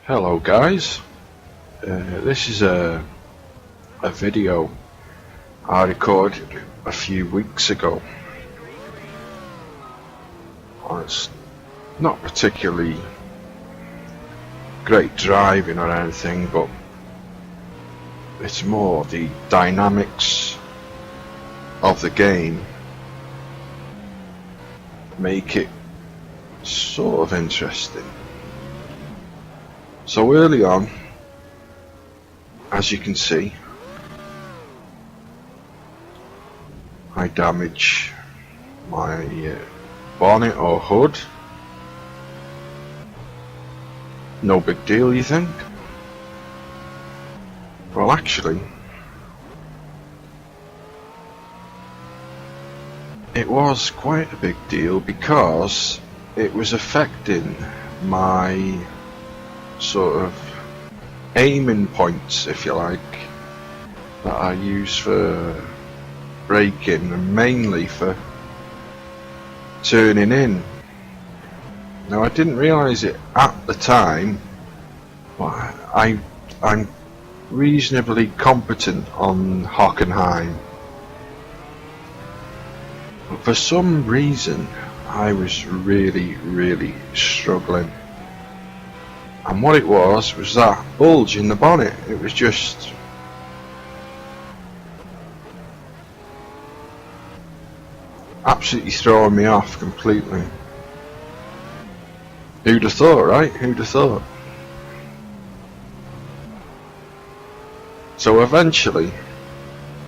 Hello guys, this is a video I recorded a few weeks ago. It's not particularly great driving or anything, but it's more the dynamics of the game make it sort of interesting. So early on, as you can see, I damage my bonnet or hood. No big deal, you think? Well, actually, it was quite a big deal because it was affecting my sort of aiming points, if you like, that I use for braking and mainly for turning in. Now, I didn't realise it at the time, but I'm reasonably competent on Hockenheim. But for some reason, I was really struggling. And what it was that bulge in the bonnet. It was just absolutely throwing me off completely. Who'd have thought, right? Who'd have thought? So eventually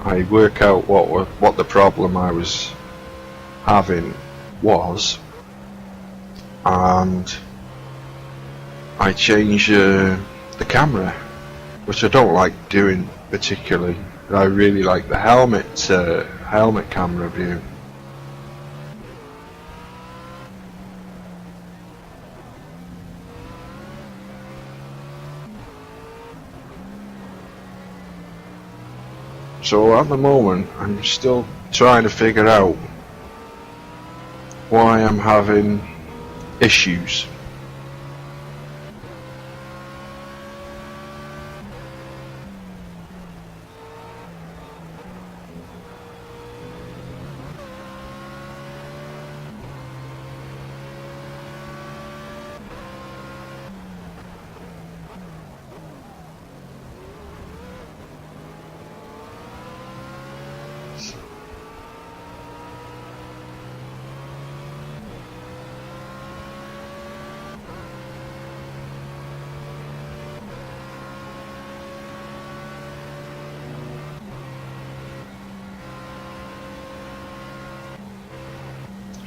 I work out what the problem I was having was, and I change the camera, which I don't like doing particularly. I really like the helmet camera view. So at the moment, I'm still trying to figure out why I'm having issues.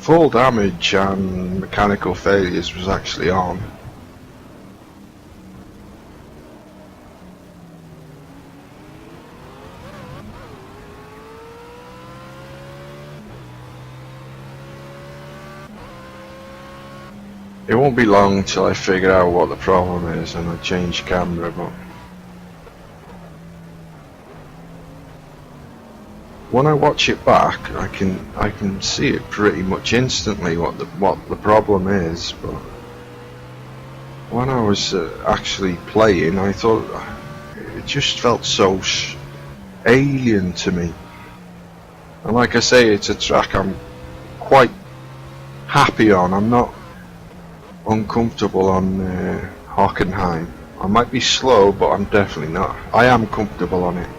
Full damage and mechanical failures was actually on. It won't be long till I figure out what the problem is and I change camera, but when I watch it back, I can see it pretty much instantly what the problem is. But when I was actually playing, I thought it just felt so alien to me. And like I say, it's a track I'm quite happy on. I'm not uncomfortable on Hockenheim. I might be slow, but I'm definitely not. I am comfortable on it.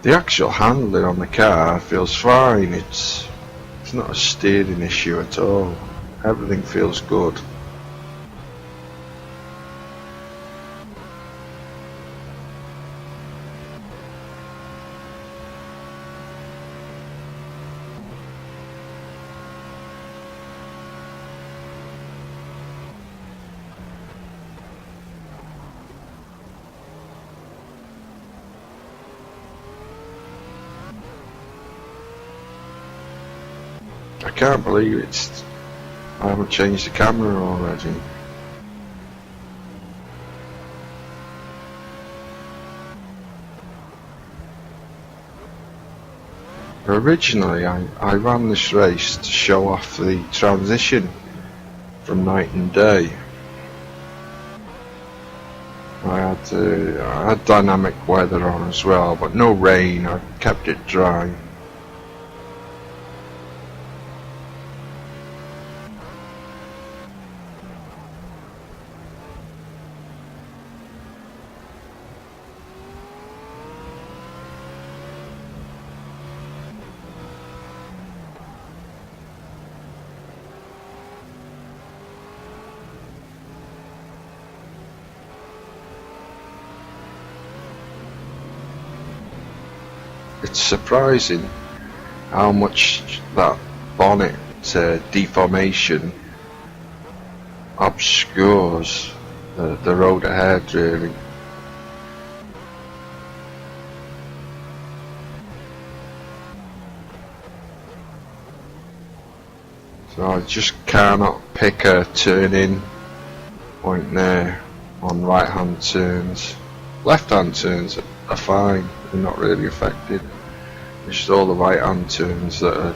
The actual handling on the car feels fine. It's not a steering issue at all. Everything feels good. I can't believe I haven't changed the camera already. Originally, I ran this race to show off the transition from night and day. I had dynamic weather on as well, but no rain. I kept it dry. It's surprising how much that bonnet deformation obscures the road ahead, really. So I just cannot pick a turn-in point there on right-hand turns. Left-hand turns are fine, they're not really affected. It's just all the right-hand turns that are.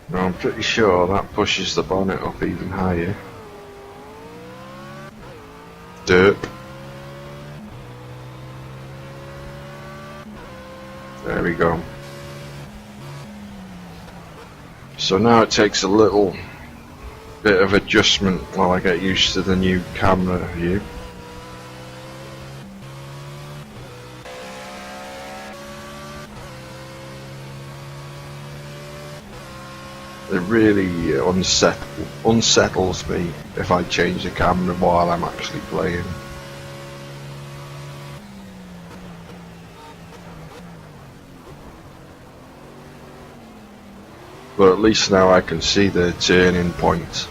No, I'm pretty sure that pushes the bonnet up even higher. Derp. There we go. So now it takes a little bit of adjustment while I get used to the new camera view. It really unsettles me if I change the camera while I'm actually playing. But at least now I can see the turning point.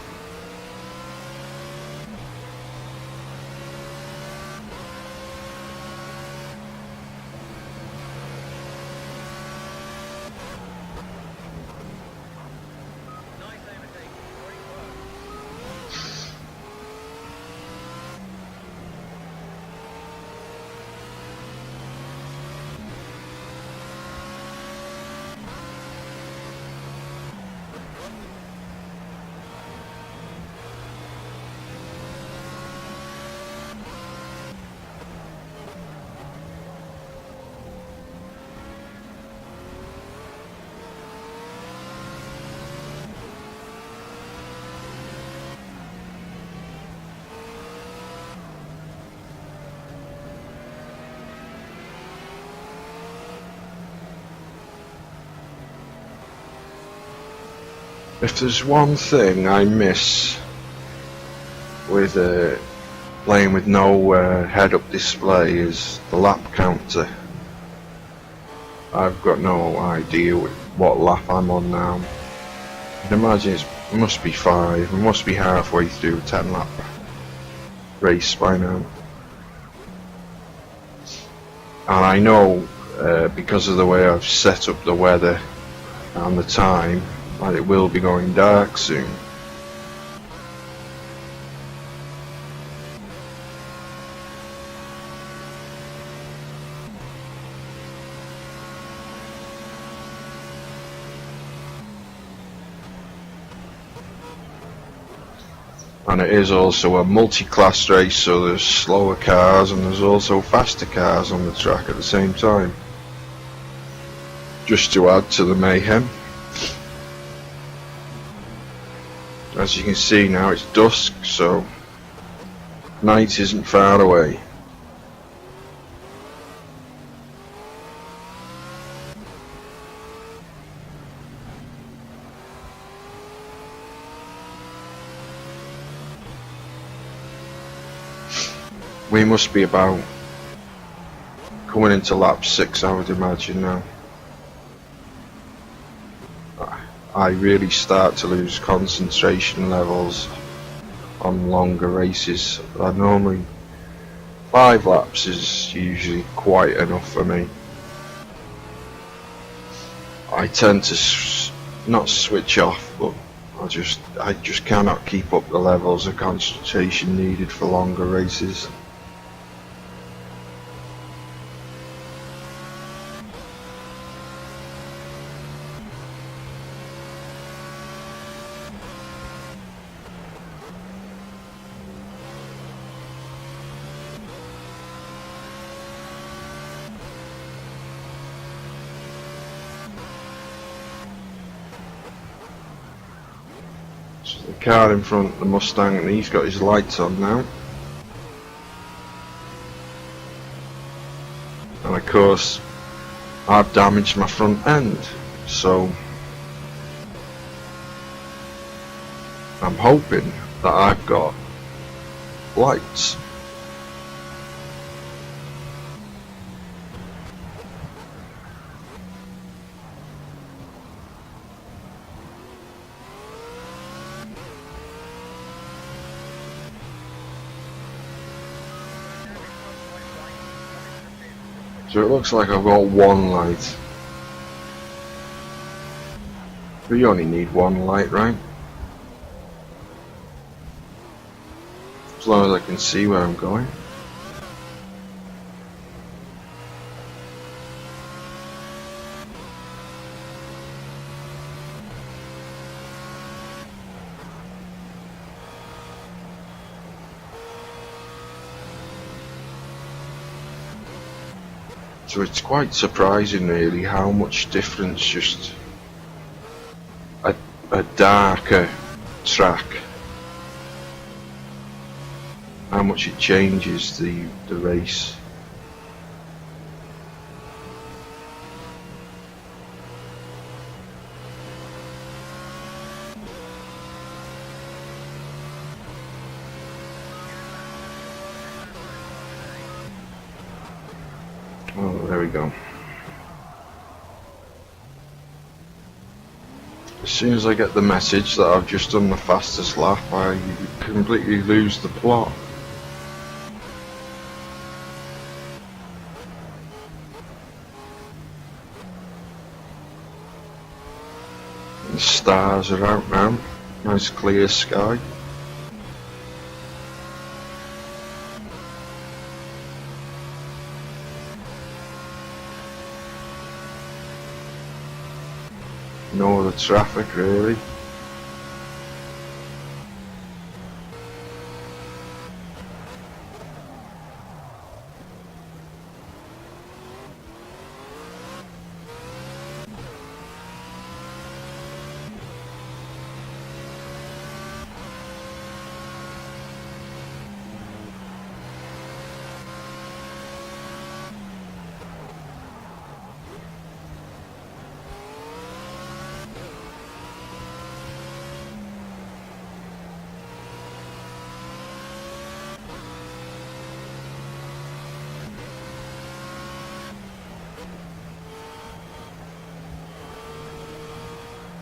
If there's one thing I miss with playing with no head-up display is the lap counter. I've got no idea what lap I'm on now. I'd imagine it must be 5. I must be halfway through a 10-lap race by now. And I know because of the way I've set up the weather and the time that it will be going dark soon. And it is also a multi-class race, so there's slower cars and there's also faster cars on the track at the same time. Just to add to the mayhem. As you can see now, it's dusk, so night isn't far away. We must be about coming into lap 6, I would imagine now. I really start to lose concentration levels on longer races. Normally 5 laps is usually quite enough for me. I tend to not switch off, but I just cannot keep up the levels of concentration needed for longer races. So the car in front, the Mustang, and he's got his lights on now. And of course, I've damaged my front end, so I'm hoping that I've got lights. So it looks like I've got one light. But you only need one light, right? As long as I can see where I'm going. So it's quite surprising really how much difference just a darker track, how much it changes the race. Oh, there we go. As soon as I get the message that I've just done the fastest lap, I completely lose the plot. The stars are out now. Nice clear sky. No other traffic really.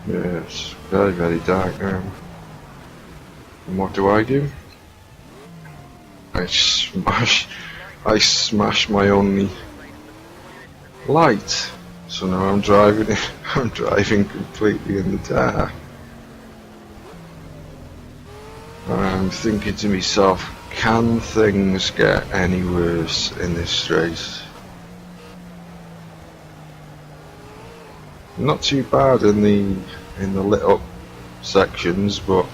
Yeah, it's very, very dark now. And what do? I smash my only light. So now I'm driving I'm driving completely in the dark. I'm thinking to myself, can things get any worse in this race? Not too bad in the lit up sections, but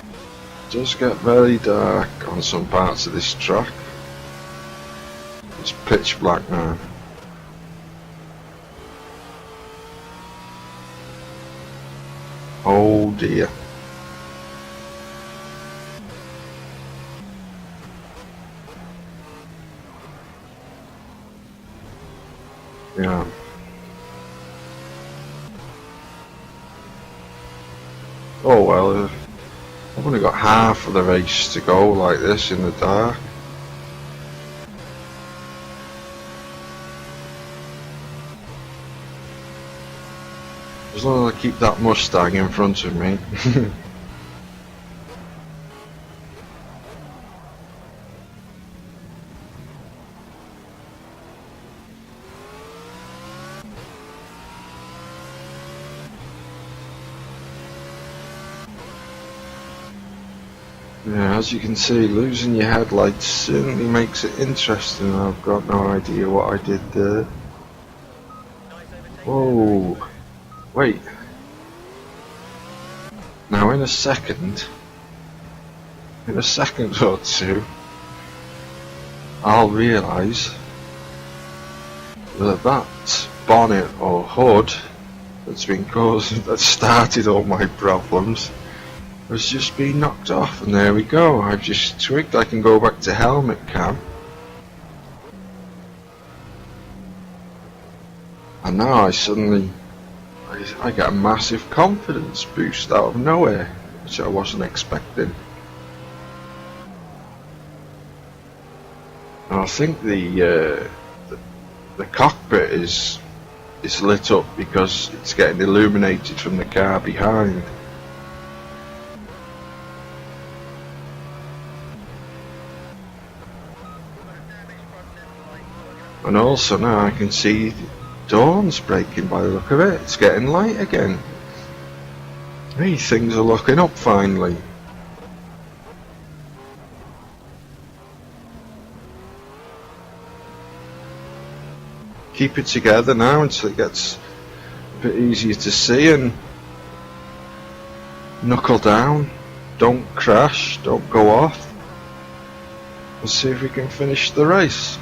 it does get very dark on some parts of this track. It's pitch black now. Oh dear. Yeah. Oh well, I've only got half of the race to go like this in the dark. As long as I keep that Mustang in front of me. Yeah, as you can see, losing your headlights certainly makes it interesting. I've got no idea what I did there. Whoa, wait. Now in a second or two, I'll realise that bonnet or hood that started all my problems has just been knocked off, and there we go. I've just twigged I can go back to helmet cam, and now I get a massive confidence boost out of nowhere, which I wasn't expecting. And I think the cockpit is lit up because it's getting illuminated from the car behind. And also now I can see dawn's breaking by the look of it. It's getting light again. Hey, things are looking up finally. Keep it together now until it gets a bit easier to see, and knuckle down. Don't crash, don't go off. Let's see if we can finish the race.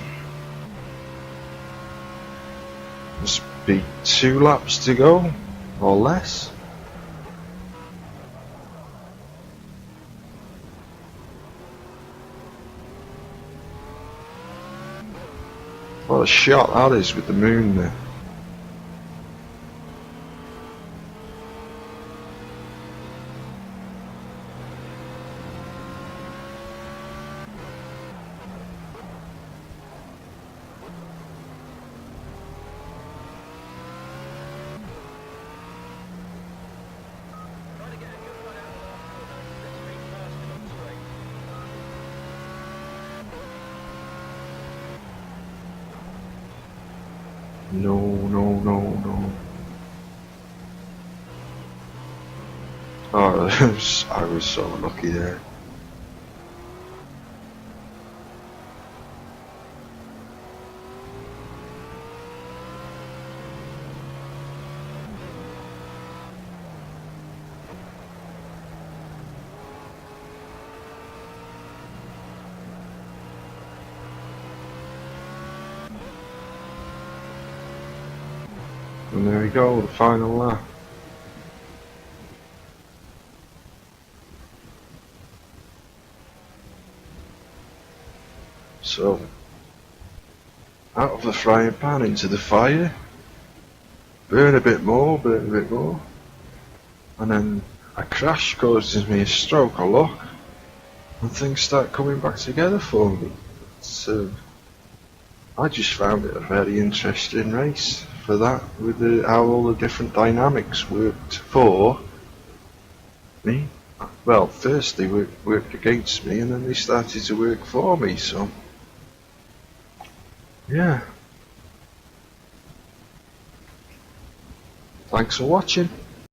Must be 2 laps to go, or less. What a shot that is with the moon there. No. Oh, I was so lucky there. And there we go, the final lap. So, out of the frying pan into the fire, burn a bit more, and then a crash causes me a stroke of luck, and things start coming back together for me. So, I just found it a very interesting race. for that, with how all the different dynamics worked for me. Well, first they worked against me, and then they started to work for me, so yeah. Thanks for watching.